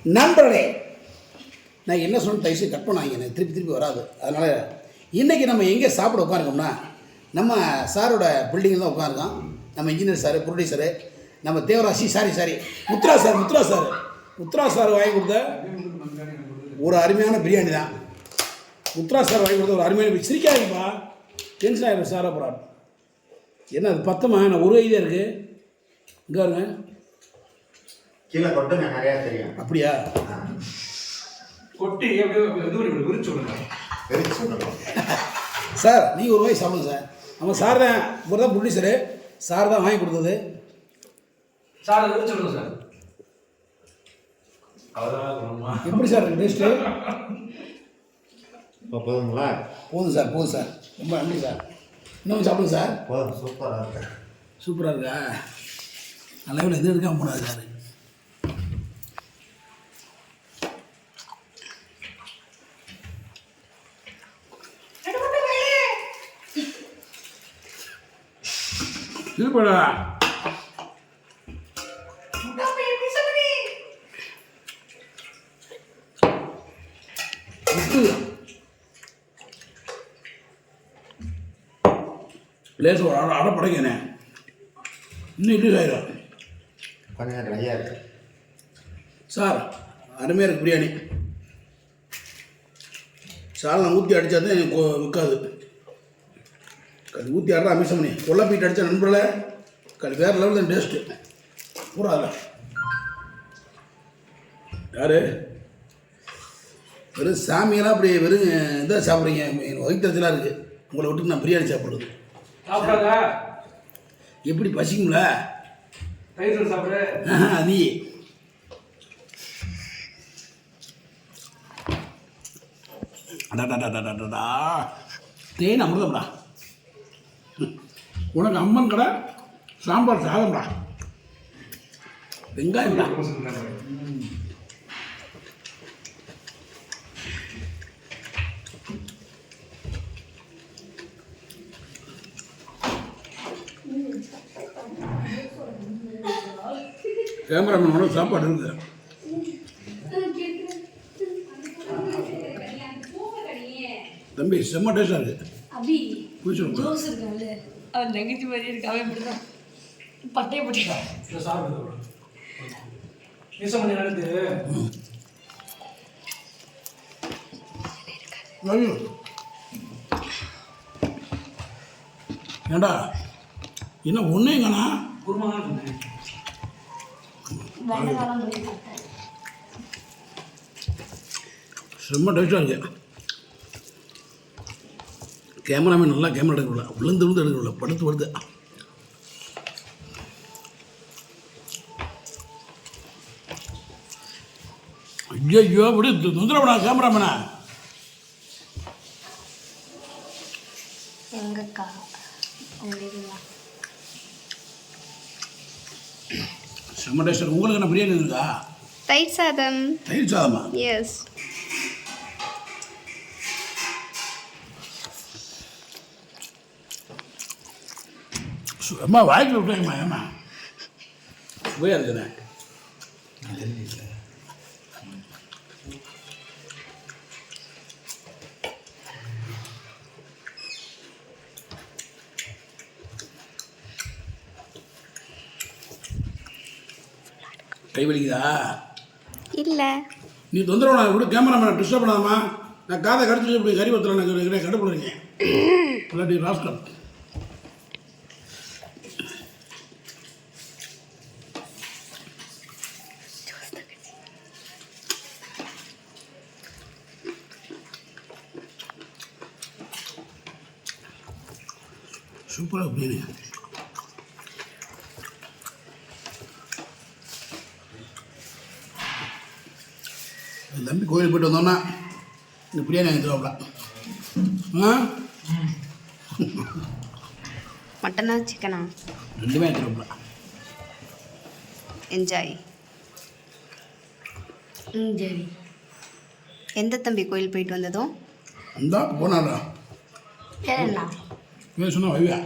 நண்பர்களே, நான் என்ன சொன்ன தயவுசு கட் பண்ணாங்க, எனக்கு திருப்பி வராது. அதனால் இன்றைக்கி நம்ம எங்கே சாப்பிட உட்காந்துருக்கோம்னா, நம்ம சாரோட பில்டிங்கில் தான் உட்காந்துருக்கோம். நம்ம இன்ஜினியர் சார், ப்ரொடியூசரு, நம்ம தேவராசி சாரி முத்ரா சார் வாங்கி கொடுத்த ஒரு அருமையான பிரியாணி தான். முத்ரா சார் வாங்கி கொடுத்த ஒரு அருமையான சிரிக்காதுப்பா, டென்ஷன் ஆகிடும் சார். அப்புறம் என்ன அது பத்தமா, நான் ஒரு ஐடியா இருக்குது இங்கே வருங்க கீழே கொட்டுங்க, நிறையா தெரியும். அப்படியா? கொட்டி சார் நீங்கள் ஒரு வாய் சாப்பிடுங்க சார். நம்ம சார் தான், இவர் தான் ப்ரொடியூசரு, சார் தான் வாங்கி கொடுத்தது. சார் விரிச்சு சார். எப்படி சார் இருக்கு டேஸ்ட்டு? போதுங்களா? போதும் சார். ரொம்ப நன்றி சார். இன்னும் சாப்பிடுங்க சார். போதும், சூப்பராக இருக்கு. சூப்பராக இருக்கா? நல்ல எதுவும் எடுக்காமல் போனாது சார். சூப்பரா லேச ஒரு அடை படைக்கணே, இன்னும் இட்லி ஆயிடும். கொஞ்சம் ட்ரையாக இருக்கு சார். அருமையாக இருக்குது பிரியாணி. சார் நான் ஊற்றி அடித்தா தான் எனக்கு விற்காது. ஊற்றி ஆடுற அமிஷம் பண்ணி கொல்ல பீட்டு அடித்தா நண்பர்களே, வேறு லெவலில் தான் டேஸ்ட்டு பூரா. அதில் யார் வெறும் சாமியெல்லாம் அப்படி வெறும் இதாக சாப்பிட்றீங்க, வயிற்றுலாம் இருக்குது. உங்களை விட்டு நான் பிரியாணி சாப்பிட்றது எப்படி பசிக்கும்ல? சாப்பிட்ற நீ அடாடாடாடாடா தேன் அமிர்தம்டா. உனக்கு அம்மன் கடை சாம்பார் சாதம்டா, வெங்காயம்டா. கேமராமேனோட சாப்பாடு இருக்குது. தம்பி செம்ம டேஸ்டாக இருக்குது. அவன் நெகட்டிவ் மாதிரி இருக்கு. அவன் இப்படிதான் பட்டையை போட்டுருக்கான். ஏண்டா என்ன ஒன்றேங்கண்ணா குருமா செம்ம டேஸ்டாக இருக்கு. கேமராமேன் நல்லா கேமரா எடுக்கல, விழுந்து எடுக்கல, படுத்து ஐயோ அப்படி தொந்தரவுடா கேமராமேனா. செம்ம டேஸ்டாக. உங்களுக்கு என்ன பிரியாணி இருக்கா? தயிர் சாதமா? எஸ். அம்மா வாய்க்கு விட்டாங்கம்மா. ஏம்மா போயா இருக்கிறேன். கை வலிக்குதா? இல்லை. நீ தொந்தரவு நான் விட கேமராமேனை டிஸ்டர்ப் பண்ணாதம்மா. நான் காதை கடிச்சிட்டு இப்படி கறி பத்திரம் எனக்கு கடுப்புறீங்க இல்லாட்டி ராஸ்கல். சூப்பராக பிரியாணி. தம்பி கோயில் போய்ட்டு வந்தோன்னா இந்த பிரியாணி வாங்கி தருவாப்ல. மட்டனா சிக்கனா? ரெண்டுமே வாங்கி தருவாப்ல. என்ஜாய். சரி. எந்த தம்பி கோயில் போயிட்டு வந்ததும்? அந்த போனாரா? பேர் சொன்னா வைவியா?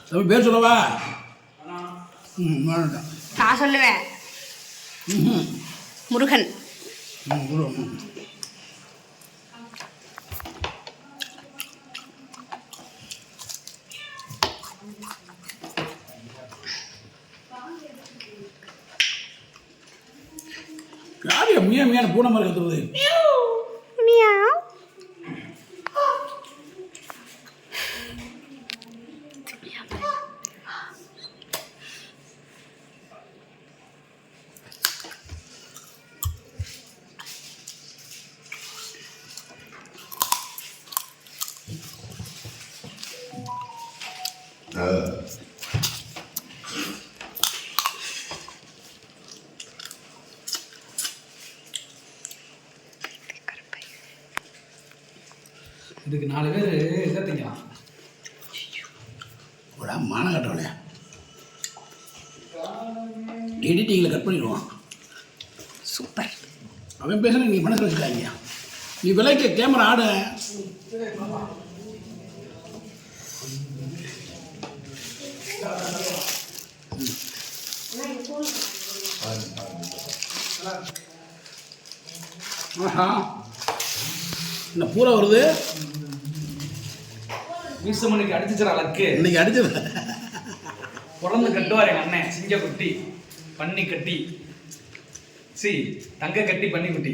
தம்பி பேர் சொல்லவா? நான் சொல்லுவேன். முருகன். யாரு மியா மியான பூனை மாதிரி கத்துறது? மியாவ். இதுக்கு 4 பேர் இதை திங்கலாம். ஒரு மான கட்டவலையா எடிட்டிங்கில் கட் பண்ணிடுவான். சூப்பர். அவன் பேசுகிற நீ மனசில் வச்சுக்காங்க. நீ விலைக்கு கேமரா ஆட. ஆஹா என்ன பூரா வருது. மீசமணிக்கு அடிச்சுச்சுற லக்கு. இன்னைக்கு அடிச்சது பிறந்து கட்டுவார் எங்கள் அண்ணன். சிங்க குட்டி, பன்னி கட்டி, தங்க கட்டி, பன்னி குட்டி.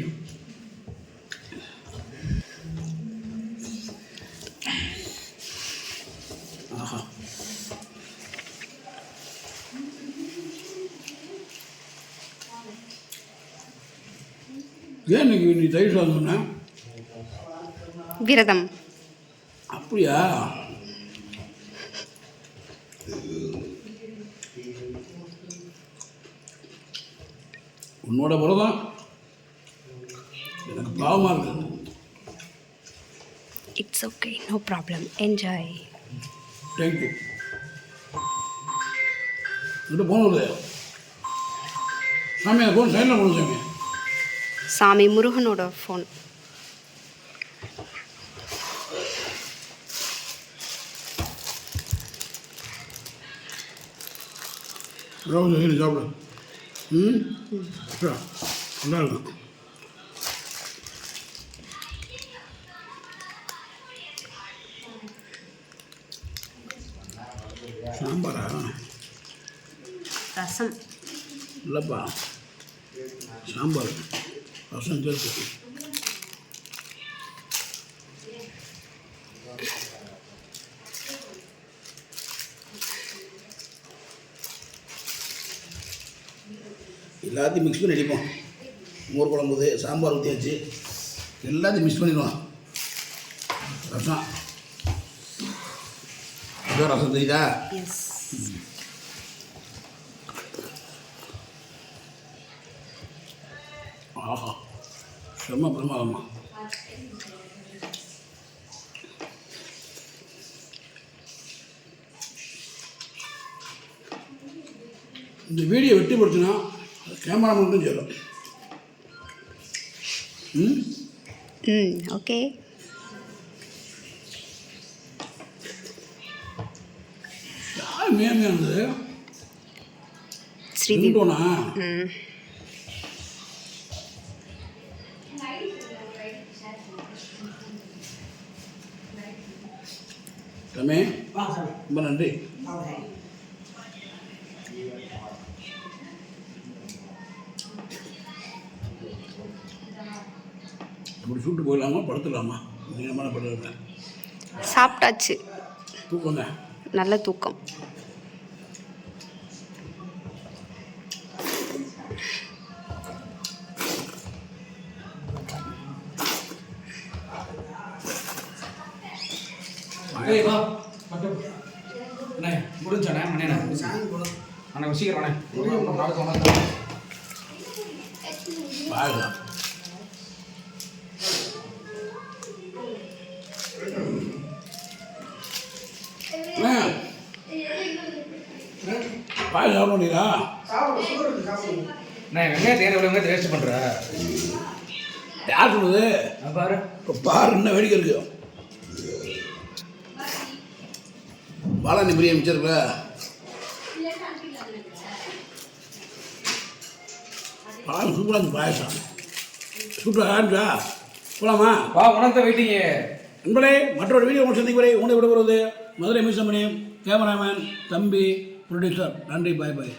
ஆஹா ஏன் இன்னைக்கு நீ தயிர் சாதம் சொன்ன? விரதம். அப்படியா? உன்னோட விரதம் எனக்கு பாவமாக இருக்குது. It's okay, no problem, enjoy. Thank you. இங்கிட்ட ஃபோன் வருது. சாமி அந்த ஃபோன் சைடில் போடுங்க சாமி. சாமி முருகனோட ஃபோன். ரோஸ் சாப்பிடு. ம் நல்லா இருக்கும். சாம்பாரா? ரசம் இல்லைப்பா, சாம்பார் ரசம் சேர்த்து. எல்லாத்தையும் மிக்ஸ் பண்ணி அடிப்போம். மோர் குழம்புது, சாம்பார் ஊற்றியாச்சு, எல்லாத்தையும் மிக்ஸ் பண்ணிடுவோம். ரசம் இதோ ரசம் தெரியுதா? எஸ். ஆஹா செம்ம பிரமாதமா. இந்த வீடியோ வெட்டி போடுச்சுன்னா கேமரா மட்டும் சொல்லும். ஓகே. யார் மேமே இருந்தது? ஸ்ரீதேவி. ரமே ரொம்ப நன்றி. அப்படி சூட்டு போயிடலாமா, படுத்துடலாமா? நீங்கள் என்ன படுறேன்? சாப்பிட்டாச்சு. தூக்கம் தான், நல்ல தூக்கம். அண்ணே முடிஞ்சண்ணே. அண்ணே அண்ணே சீக்கிரம் அண்ணே. பாருலாம் பாய் சாப்பிட முடியுதா? அண்ணே வெங்காயத்தை ஏன் வெங்காயத்தை வேஸ்ட் பண்ணுற? யார் சொல்லுது? பாரு இப்போ பாரு என்ன வேடிக்கை இருக்கு. பாலாணி பிரியாணி மிச்சிருக்கல. பாயம் சூப்பராக இருந்து பாயசம் சூப்பராக ஆரம்பிச்சா போலாமா? வா உணர்த்த வெயிட்டிங்க. நண்பர்களே, மற்றொரு வீடியோ உங்களை சந்திக்கும் வரை உங்களை விடுபடுவது மதுரை மீசமணி, கேமராமேன், தம்பி, ப்ரொடியூசர். நன்றி, பாய் பாய்.